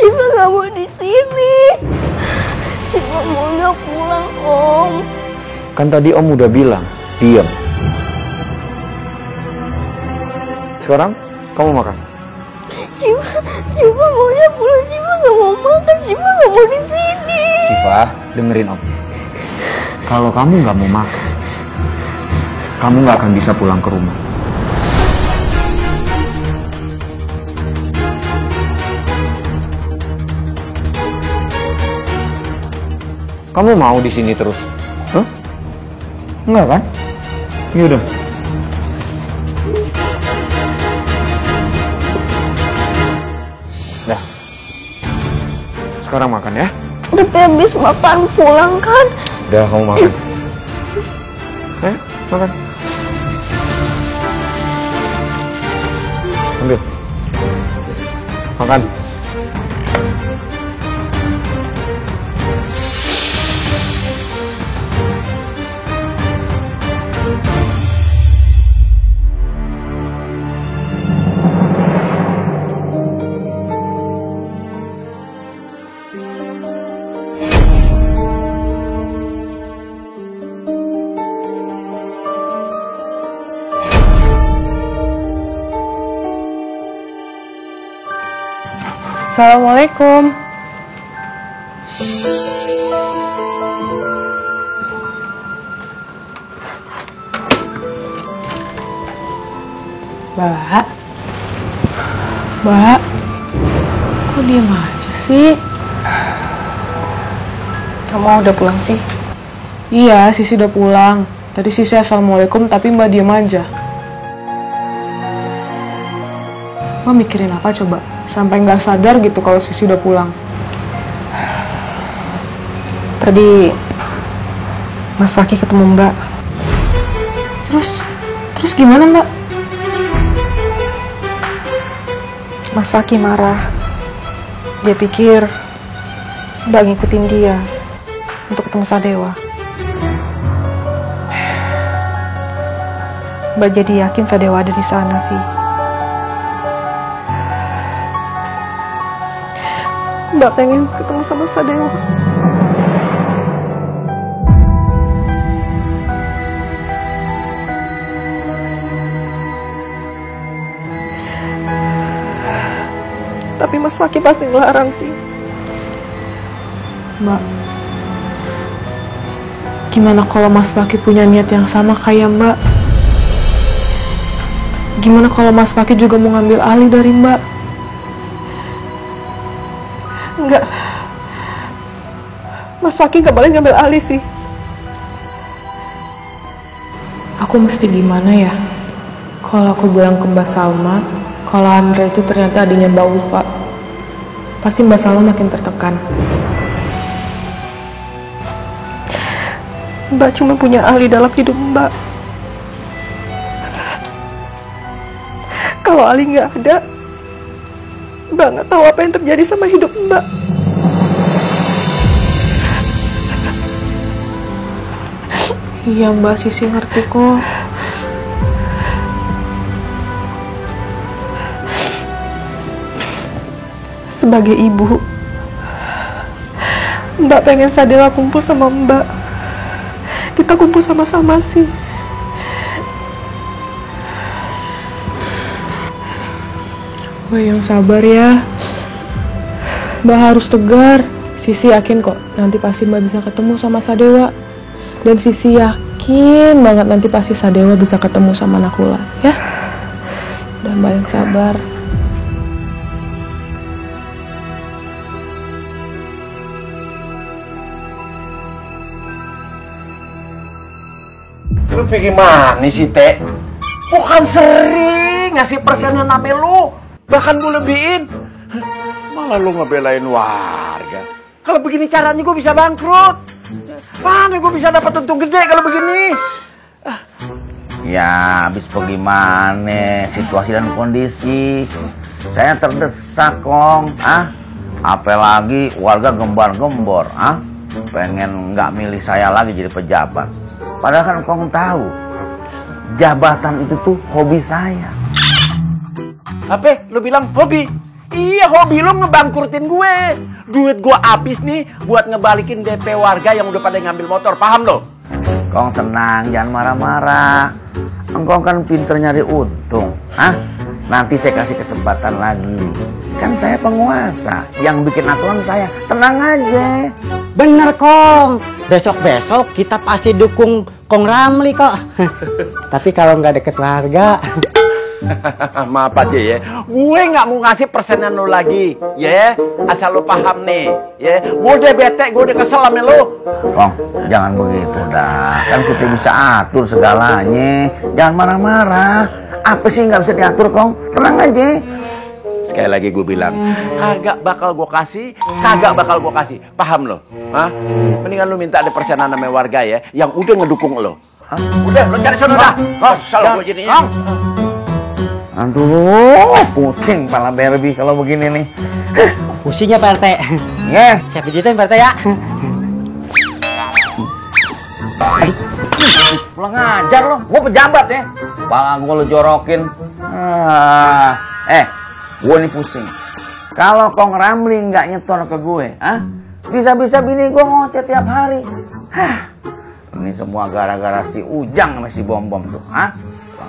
Syifa nggak mau di sini. Syifa maunya pulang, Om. Kan tadi Om udah bilang, diam. Sekarang kamu makan. Syifa maunya pulang. Syifa nggak mau makan. Syifa nggak mau di sini. Syifa, dengerin Om. Kalau kamu nggak mau makan, kamu nggak akan bisa pulang ke rumah. Kamu mau di sini terus? Hah? Enggak kan? Ya udah. Dah. Sekarang makan ya. Udah habis makan pulang kan? Udah, kamu makan. Ayo, makan. Ambil. Makan. Assalamualaikum. Mbak, kok diem aja sih? Kamu udah pulang sih? Iya, Sisi udah pulang. Tadi Sisi assalamualaikum, tapi Mbak diem aja. Mbak mikirin apa coba? Sampai nggak sadar gitu kalau Sisi udah pulang. Tadi Mas Waki ketemu Mbak. Terus gimana Mbak? Mas Waki marah. Dia pikir Mbak ngikutin dia untuk ketemu Sadewa. Mbak jadi yakin Sadewa ada di sana sih. Mbak pengen ketemu sama Sadewa. Tapi Mas Waki pasti ngelarang sih. Mbak, gimana kalau Mas Waki punya niat yang sama kayak Mbak? Gimana kalau Mas Waki juga mau ngambil alih dari Mbak? Enggak. Mas Waki nggak boleh ngambil alih sih. Aku mesti gimana ya? Kalau aku bilang ke Mbak Salma, kalau Andra itu ternyata adiknya Mbak Ulfa, pasti Mbak Salma makin tertekan. Mbak cuma punya ahli dalam hidup Mbak. Kalau Ali nggak ada, Mbak nggak tahu apa yang terjadi sama hidup Mbak. Iya Mbak, Sisi ngerti kok. Sebagai ibu, Mbak pengen Sadewa kumpul sama Mbak. Kita kumpul sama-sama sih. Mbak yang sabar ya. Mbak harus tegar. Sisi yakin kok nanti pasti Mbak bisa ketemu sama Sadewa. Dan Sisi yakin banget nanti pasti Sadewa bisa ketemu sama Nakula, ya. Dan Mbak yang sabar. Lu pikir mana sih, Teh? Bukan sering ngasih persenan sama lu. Bahkan gue lebihin. Malah lu ngebelain warga. Kalau begini caranya gue bisa bangkrut. Mana gue bisa dapat untung gede kalau begini? Ya, habis bagaimana situasi dan kondisi. Saya terdesak, Kong. Apalagi warga gembar-gembor. Pengen nggak milih saya lagi jadi pejabat. Padahal kan Kong tahu, jabatan itu tuh hobi saya. Apa? Lu bilang hobi? Iya, hobi lo ngebangkrutin gue. Duit gue habis nih buat ngebalikin DP warga yang udah pada ngambil motor. Paham lo? Kong tenang, jangan marah-marah. Engkau kan pinter nyari untung. Hah? Nanti saya kasih kesempatan lagi. Kan saya penguasa. Yang bikin aturan saya. Tenang aja. Bener Kong. Besok-besok kita pasti dukung Kong Ramli kok. Tapi kalau nggak deket warga. Maaf aja ya, gue nggak mau ngasih persenan lo lagi, ya. Asal lo paham nih, ya. Gue udah bete, gue udah kesel sama lo. Kong, jangan begitu dah. Kan kita bisa atur segalanya. Jangan marah-marah. Apa sih nggak bisa diatur, Kong? Tenang aja. Sekali lagi gue bilang, kagak bakal gue kasih. Paham lo? Hah? Mendingan lo minta ada persenan sama warga ya, yang udah ngedukung lo. Hah? Udah, lo cari sono dah. Kesel gue jadinya. Aduh, pusing pala Barbie kalau begini nih. Pusingnya Pak RT. Ya, Saya pijitin Pak RT ya. pulang ajar lo. Gue pejabat ya. Pala gue lo jorokin. Gue nih pusing. Kalau Kong Ramli nggak nyetor ke gue, bisa-bisa bini gue ngoceh tiap hari. Ini semua gara-gara si Ujang sama si Bom-Bom tuh,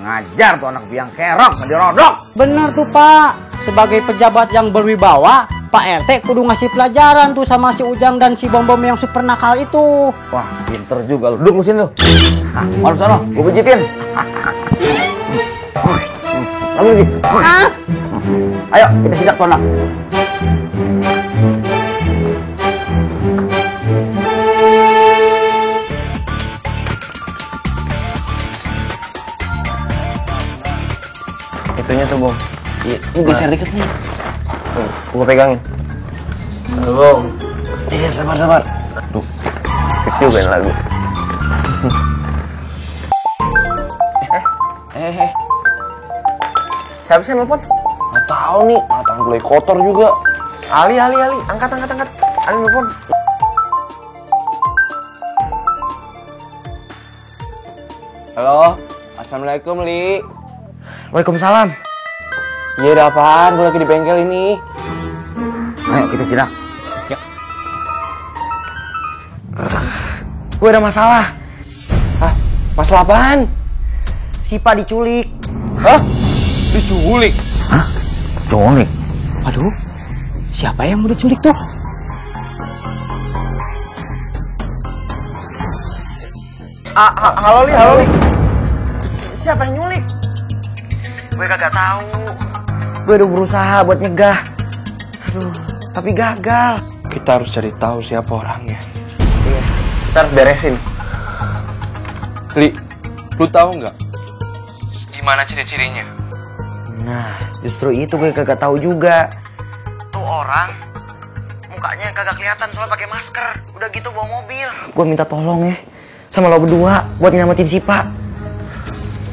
ngajar tuh anak biang kerok, dirodok. Bener tuh Pak. Sebagai pejabat yang berwibawa, Pak RT kudu ngasih pelajaran tuh sama si Ujang dan si Bom-Bom yang super nakal itu. Wah, pinter juga lu. Duduk mesin lu. Malu sana, gue pijitin. Lalu lagi. Ayo, kita sidak tuh anak. Itunya tuh, Bong. Iya, ini geser dikit nih. Tuh, gua pegangin. Aduh, Bong. Iya, sabar. Aduh, asik juga nih lagu. Siapa sih nelfon? Nggak tahu nih, tangan gue kotor juga. Ali. Angkat. Ali nelfon. Halo, assalamualaikum, Li. Waalaikumsalam. Iya, ada apaan? Gue lagi di bengkel ini. Ayo, kita sidak. Yuk. Gue ada masalah. Hah? Masalah apaan? Si Pak diculik. Hah? Diculik? Hah? Culik? Waduh, siapa yang mau diculik tuh? Halo, Li. Siapa yang nyulik? Gue kagak tahu. Gue udah berusaha buat nyegah. Aduh, tapi gagal. Kita harus cari tahu siapa orangnya. Iya, kita harus beresin. Li, lu tahu nggak gimana ciri-cirinya? Nah, justru itu gue kagak tahu juga. Tuh orang mukanya kagak kelihatan soalnya pakai masker. Udah gitu bawa mobil. Gue minta tolong ya sama lo berdua buat nyelamatin si Pak.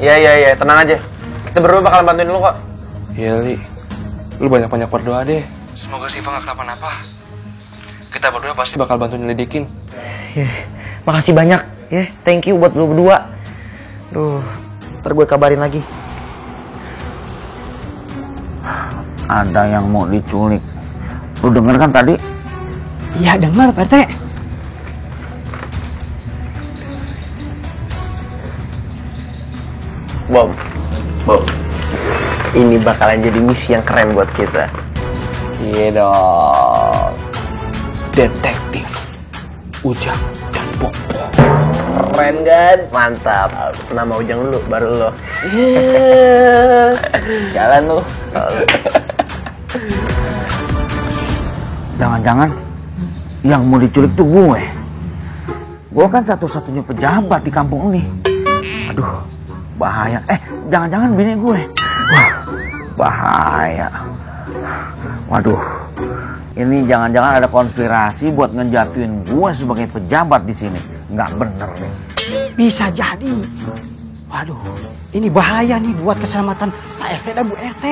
Iya, tenang aja. Kita berdua bakal bantuin lu kok. Iya, Li. Lu banyak-banyak berdoa deh. Semoga Siva gak kenapa-napa. Kita berdua pasti bakal bantu nyelidikin. Makasih banyak. Thank you buat lu berdua. Duh, ntar gue kabarin lagi. Ada yang mau diculik. Lu denger kan tadi? Iya denger Pak RT. Bom, ini bakalan jadi misi yang keren buat kita. Iya dong. Detektif Ujang dan Bom-Bom. Keren kan? Mantap. Nama Ujang dulu, baru lo. Jalan lu. Jangan-jangan yang mau diculik tuh gue. Gue kan satu-satunya pejabat di kampung ini. Aduh, bahaya. Jangan-jangan bini gue. Wah, bahaya. Waduh, ini jangan-jangan ada konspirasi buat ngejatuhin gue sebagai pejabat di sini. Nggak bener nih. Bisa jadi. Waduh, ini bahaya nih buat keselamatan Pak RT dan Bu RT.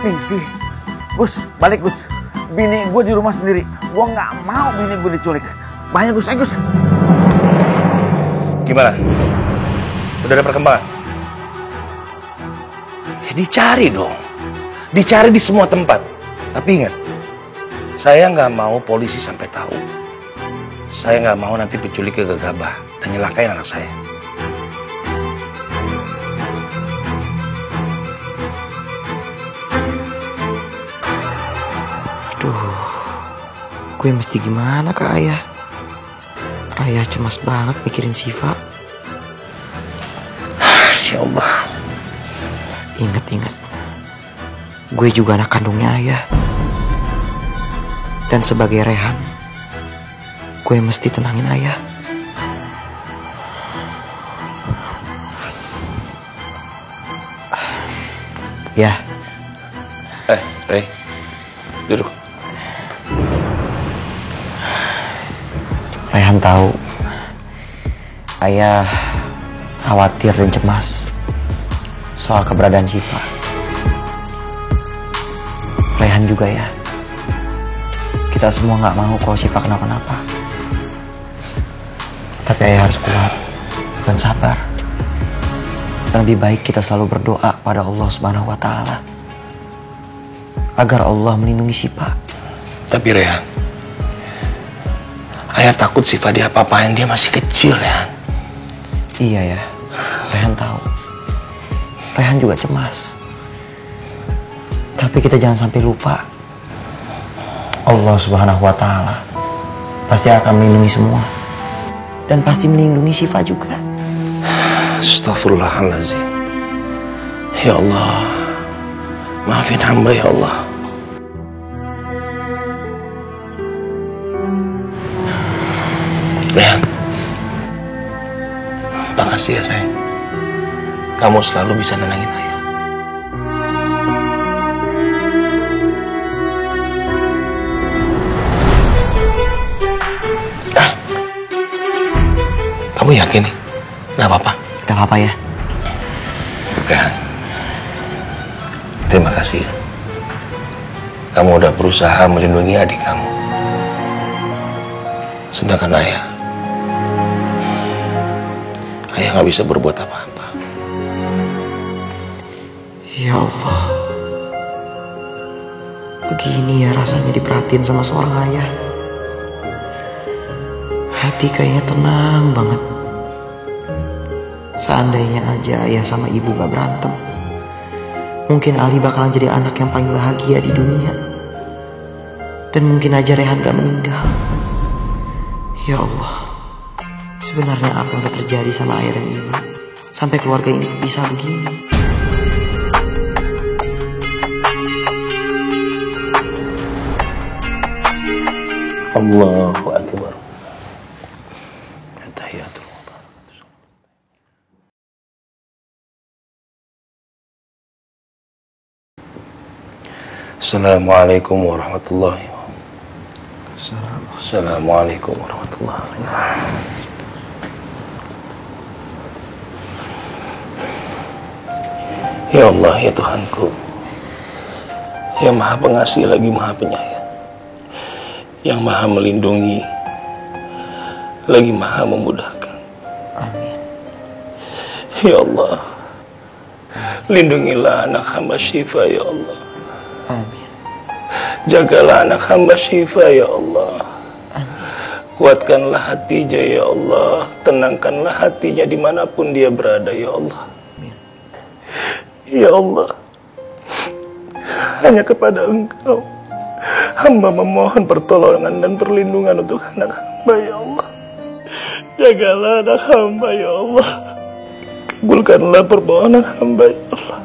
Nih sih, Gus, balik Gus. Bini gue di rumah sendiri. Gue nggak mau bini gue diculik. Bahaya Gus, Gus. Gimana? Udah ada perkembangan? Ya dicari dong. Dicari di semua tempat. Tapi ingat, saya nggak mau polisi sampai tahu. Saya nggak mau nanti penculik gegabah dan nyelakain anak saya. Aduh, gue mesti gimana ke ayah? Ayah cemas banget mikirin Syifa. Ya Allah. Ingat-ingat, gue juga anak kandungnya ayah. Dan sebagai Rehan, gue mesti tenangin ayah. Ya. Rey, duduk. Rehan tahu ayah khawatir dan cemas soal keberadaan Syifa. Rehan juga ya. Kita semua nggak mau kalau Syifa kenapa-napa. Tapi ayah harus kuat dan sabar. Dan lebih baik kita selalu berdoa pada Allah Subhanahu wa Ta'ala agar Allah melindungi Syifa. Tapi Rehan, ayah takut Syifa diapa-apain, dia masih kecil, Rehan. Iya ya, Rehan tahu. Rehan juga cemas. Tapi kita jangan sampai lupa, Allah Subhanahu wa Ta'ala pasti akan melindungi semua. Dan pasti melindungi Syifa juga. Astaghfirullahaladzim. Ya Allah, maafin hamba ya Allah. Rehan, makasih ya sayang. Kamu selalu bisa nenangin ayah. Kamu yakin nih? Gak apa-apa? Gak apa-apa ya. Rehan, terima kasih. Kamu udah berusaha melindungi adik kamu. Sedangkan ayah gak bisa berbuat apa-apa. Ya Allah, begini ya rasanya diperhatiin sama seorang ayah. Hati kayaknya tenang banget. Seandainya aja ayah sama ibu gak berantem, mungkin Ali bakalan jadi anak yang paling bahagia di dunia. Dan mungkin aja Rehan gak meninggal. Ya Allah, sebenarnya apa yang udah terjadi sama ayah dan ibu sampai keluarga ini kepisah begini? Allahu Akbar. Assalamualaikum warahmatullahi wabarakatuh. Assalamualaikum warahmatullahi wabarakatuh. Ya Allah, ya Tuhanku, yang Maha Pengasih lagi Maha Penyayang, yang Maha Melindungi lagi Maha Memudahkan. Amin. Ya Allah, lindungilah anak hamba Syifa ya Allah. Amin. Jagalah anak hamba Syifa ya Allah. Amin. Kuatkanlah hatinya ya Allah. Tenangkanlah hatinya dimanapun dia berada ya Allah. Amin. Ya Allah, hanya kepada Engkau hamba memohon pertolongan dan perlindungan untuk anak hamba ya Allah. Jagalah anak hamba ya Allah. Kabulkanlah permohonan hamba ya Allah.